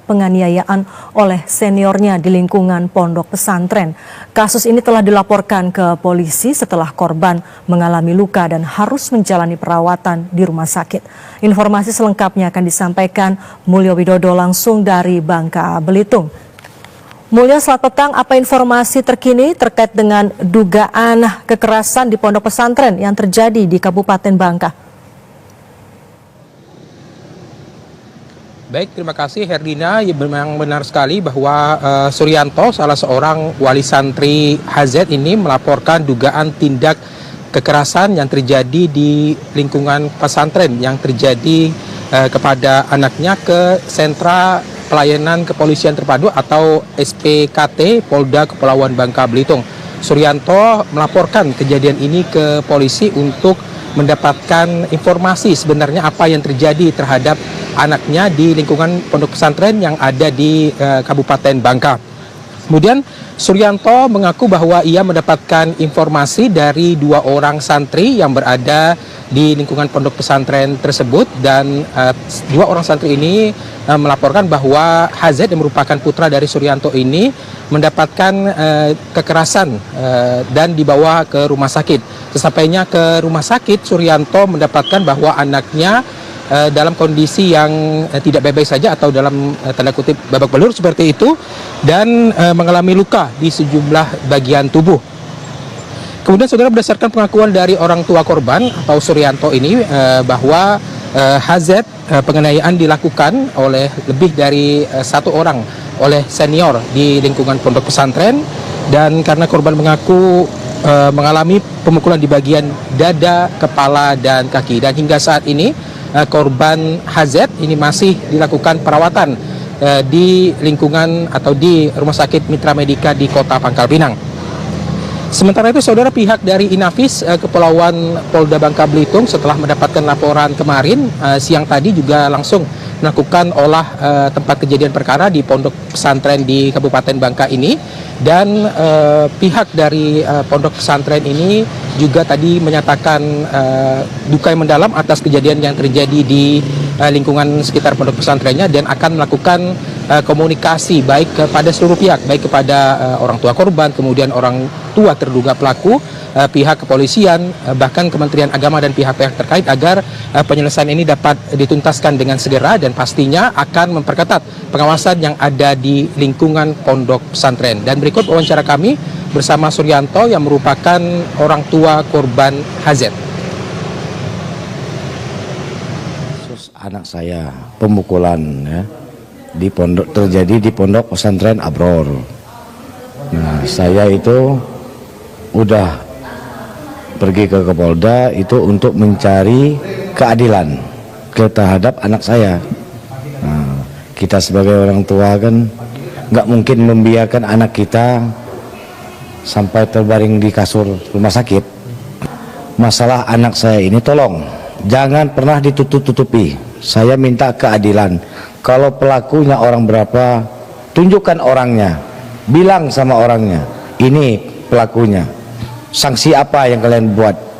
penganiayaan oleh seniornya di lingkungan pondok pesantren. Kasus ini telah dilaporkan ke polisi setelah korban mengalami luka dan harus menjalani perawatan di rumah sakit. Informasi selengkapnya akan disampaikan Mulyo Widodo langsung dari Bangka Belitung. Mulyo, selamat petang. Apa informasi terkini terkait dengan dugaan kekerasan di pondok pesantren yang terjadi di Kabupaten Bangka? Baik, terima kasih Herdina. Ya, memang benar sekali bahwa Suryanto, salah seorang wali santri HZ ini melaporkan dugaan tindak kekerasan yang terjadi di lingkungan pesantren yang terjadi kepada anaknya ke Sentra Pelayanan Kepolisian Terpadu atau SPKT Polda Kepulauan Bangka Belitung. Suryanto melaporkan kejadian ini ke polisi untuk mendapatkan informasi sebenarnya apa yang terjadi terhadap anaknya di lingkungan pondok pesantren yang ada di Kabupaten Bangka. Kemudian Suryanto mengaku bahwa ia mendapatkan informasi dari 2 orang santri yang berada di lingkungan pondok pesantren tersebut, dan 2 orang santri ini melaporkan bahwa HZ yang merupakan putra dari Suryanto ini mendapatkan kekerasan dan dibawa ke rumah sakit. Sesampainya ke rumah sakit, Suryanto mendapatkan bahwa anaknya dalam kondisi yang tidak baik-baik saja atau dalam tanda kutip babak belur seperti itu, dan mengalami luka di sejumlah bagian tubuh. Kemudian saudara, berdasarkan pengakuan dari orang tua korban atau Suryanto ini bahwa HZ penganiayaan dilakukan oleh lebih dari 1 orang oleh senior di lingkungan pondok pesantren, dan karena korban mengaku mengalami pemukulan di bagian dada, kepala, dan kaki, dan hingga saat ini korban HZ ini masih dilakukan perawatan di lingkungan atau di Rumah Sakit Mitra Medika di Kota Pangkal Pinang. Sementara itu saudara, pihak dari Inafis Kepulauan Polda Bangka Belitung setelah mendapatkan laporan kemarin siang tadi juga langsung melakukan olah tempat kejadian perkara di pondok pesantren di Kabupaten Bangka ini, dan pihak dari pondok pesantren ini juga tadi menyatakan duka yang mendalam atas kejadian yang terjadi di lingkungan sekitar pondok pesantrennya, dan akan melakukan komunikasi baik kepada seluruh pihak, baik kepada orang tua korban, kemudian orang tua terduga pelaku, pihak kepolisian, bahkan Kementerian Agama dan pihak-pihak terkait agar penyelesaian ini dapat dituntaskan dengan segera, dan pastinya akan memperketat pengawasan yang ada di lingkungan pondok pesantren. Dan berikut wawancara kami bersama Suryanto yang merupakan orang tua korban HZ. Anak saya pemukulan ya, terjadi di pondok pesantren Abror. Nah, saya itu udah pergi ke Kapolda itu untuk mencari keadilan terhadap anak saya. Nah, kita sebagai orang tua kan nggak mungkin membiarkan anak kita sampai terbaring di kasur rumah sakit. Masalah anak saya ini tolong jangan pernah ditutup-tutupi. Saya minta keadilan. Kalau pelakunya orang berapa, tunjukkan orangnya, bilang sama orangnya, ini pelakunya, sanksi apa yang kalian buat.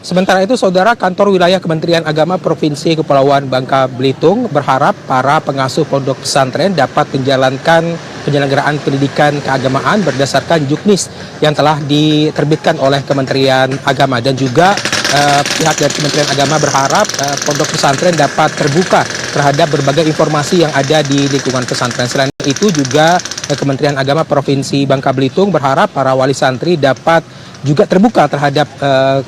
Sementara itu saudara, kantor wilayah Kementerian Agama Provinsi Kepulauan Bangka Belitung berharap para pengasuh pondok pesantren dapat menjalankan penyelenggaraan pendidikan keagamaan berdasarkan juknis yang telah diterbitkan oleh Kementerian Agama, dan juga pihak dari Kementerian Agama berharap pondok pesantren dapat terbuka terhadap berbagai informasi yang ada di lingkungan pesantren. Selain itu juga Kementerian Agama Provinsi Bangka Belitung berharap para wali santri dapat juga terbuka terhadap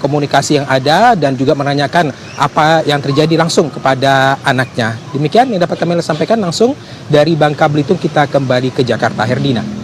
komunikasi yang ada, dan juga menanyakan apa yang terjadi langsung kepada anaknya. Demikian yang dapat kami sampaikan langsung dari Bangka Belitung. Kita kembali ke Jakarta, Herdina.